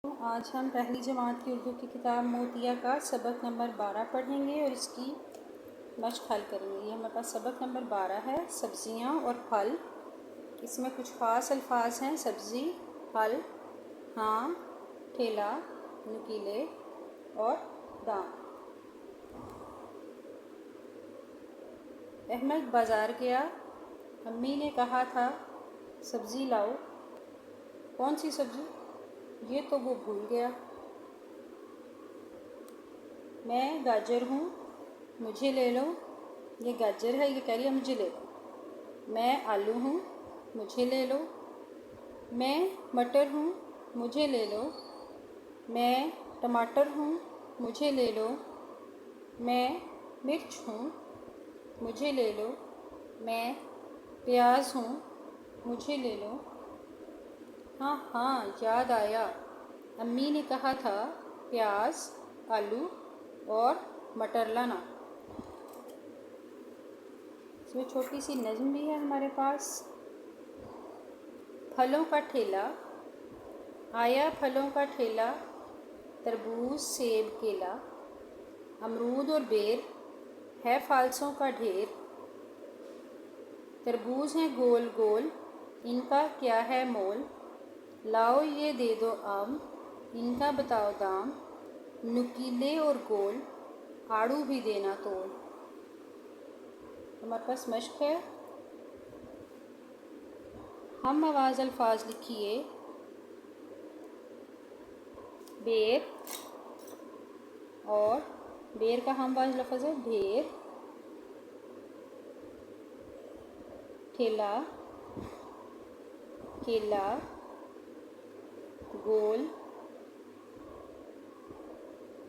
आज हम पहली जमात की उर्दू की किताब मोतिया का सबक नंबर 12 पढ़ेंगे और इसकी मश्क हल करेंगे। ये हमारे पास सबक नंबर 12 है, सब्जियां और फल। इसमें कुछ ख़ास अल्फाज हैं: सब्ज़ी, फल, हाँ, ठेला, नुकीले और दाम। अहमद बाज़ार गया। अम्मी ने कहा था सब्ज़ी लाओ। कौन सी सब्ज़ी? ये तो वो भूल गया। मैं गाजर हूँ, मुझे ले लो। ये गाजर है, ये कह रही है मुझे ले लो। मैं आलू हूँ, मुझे ले लो। मैं मटर हूँ, मुझे ले लो। मैं टमाटर हूँ, मुझे ले लो। मैं मिर्च हूँ, मुझे ले लो। मैं प्याज हूँ, मुझे ले लो। हाँ हाँ, याद आया, अम्मी ने कहा था प्याज, आलू और मटर लाना। इसमें छोटी सी नज़्म भी है हमारे पास। फलों का ठेला आया, फलों का ठेला, तरबूज, सेब, केला, अमरूद और बेर, है फालसों का ढेर। तरबूज हैं गोल गोल, इनका क्या है मोल? लाओ ये दे दो आम, इनका बताओ दाम। नुकीले और गोल, आड़ू भी देना तोल। हमारे पास मश्क है। हम आवाज़ अल्फाज लिखिए। बेर, और बेर का हम आवाज़ लफ्ज़ है ढेर। ठेला, केला, गोल,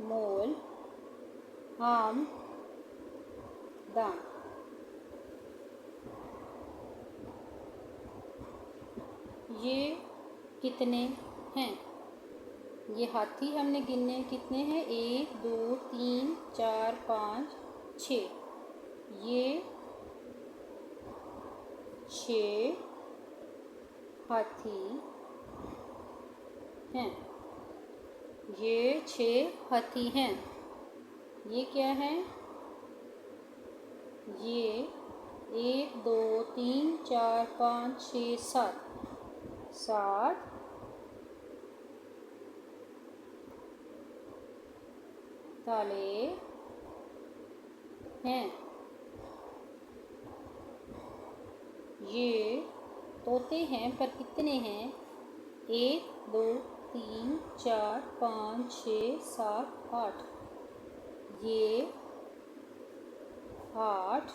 मोल, आम, दाम। ये कितने हैं? ये हाथी हमने गिने कितने हैं? 1 2 3 4 5 6। ये 6 हाथी हैं। ये 6 हाथी हैं। ये क्या है? ये 1 2 3 4 5 6 7 7 ताले हैं। ये तोते हैं, पर कितने हैं? 1 2 3 4 5 6 7 8। ये 8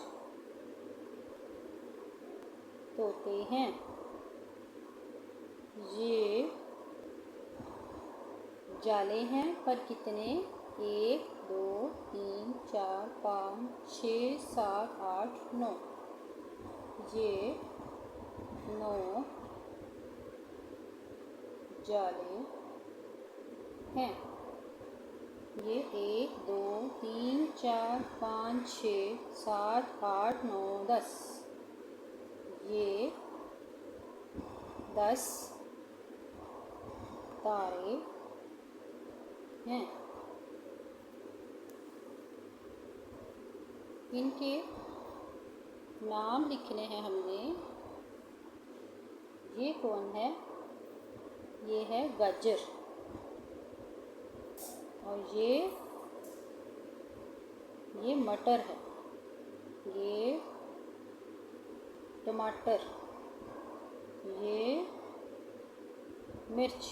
तोते हैं। ये जाले हैं, पर कितने? 1 2 3 4 5 6 7 8 9। ये 9 जाले हैं। ये 1 2 3 4 5 6 7 8 9 10। ये 10 तारे हैं। इनके नाम लिखने हैं हमने। ये कौन है? ये है गाजर। और ये मटर है। ये टमाटर, ये मिर्च।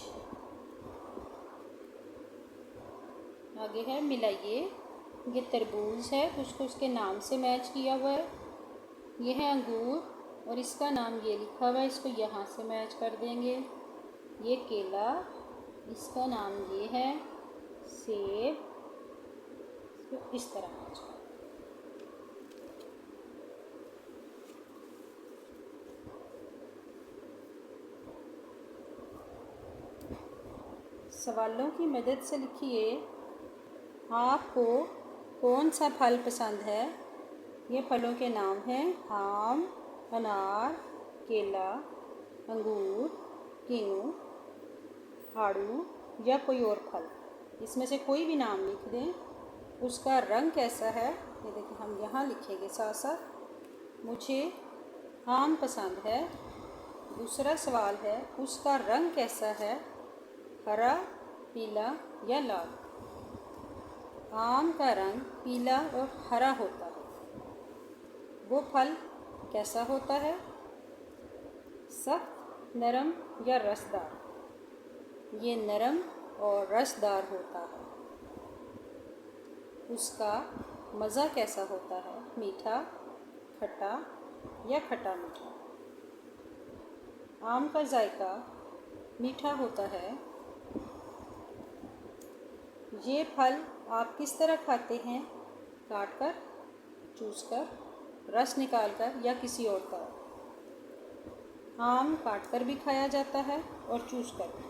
आगे है मिलाइए। ये तरबूज है, कुछ उसके नाम से मैच किया हुआ है। ये है अंगूर और इसका नाम ये लिखा हुआ है, इसको यहाँ से मैच कर देंगे। ये केला, इसका नाम ये है। सेब, इसको इस तरह मैच कर। सवालों की मदद से लिखिए आपको कौन सा फल पसंद है। ये फलों के नाम हैं: आम, अनार, केला, अंगूर, किन्नू, आड़ू, या कोई और फल, इसमें से कोई भी नाम लिख दें। उसका रंग कैसा है, ये देखिए हम यहाँ लिखेंगे साथ साथ। मुझे आम पसंद है। दूसरा सवाल है, उसका रंग कैसा है, हरा, पीला या लाल। आम का रंग पीला और हरा होता है। वो फल कैसा होता है, सख्त, नरम या रसदार। ये नरम और रसदार होता है। उसका मज़ा कैसा होता है, मीठा, खट्टा या खट्टा मीठा। आम का जायका मीठा होता है। ये फल आप किस तरह खाते हैं, काट कर, चूस कर, रस निकाल कर या किसी और तरह। आम काट कर भी खाया जाता है और चूस कर भी।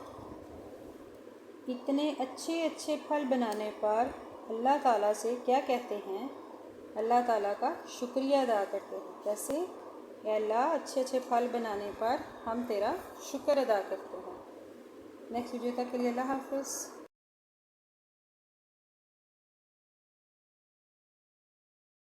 इतने अच्छे अच्छे फल बनाने पर अल्लाह ताला से क्या कहते हैं, अल्लाह ताला का शुक्रिया अदा करते हैं। कैसे, अल्लाह अच्छे अच्छे फल बनाने पर हम तेरा शुक्र अदा करते हैं। नेक्स्ट वीडियो तक के लिए अल्लाह हाफ़िज़।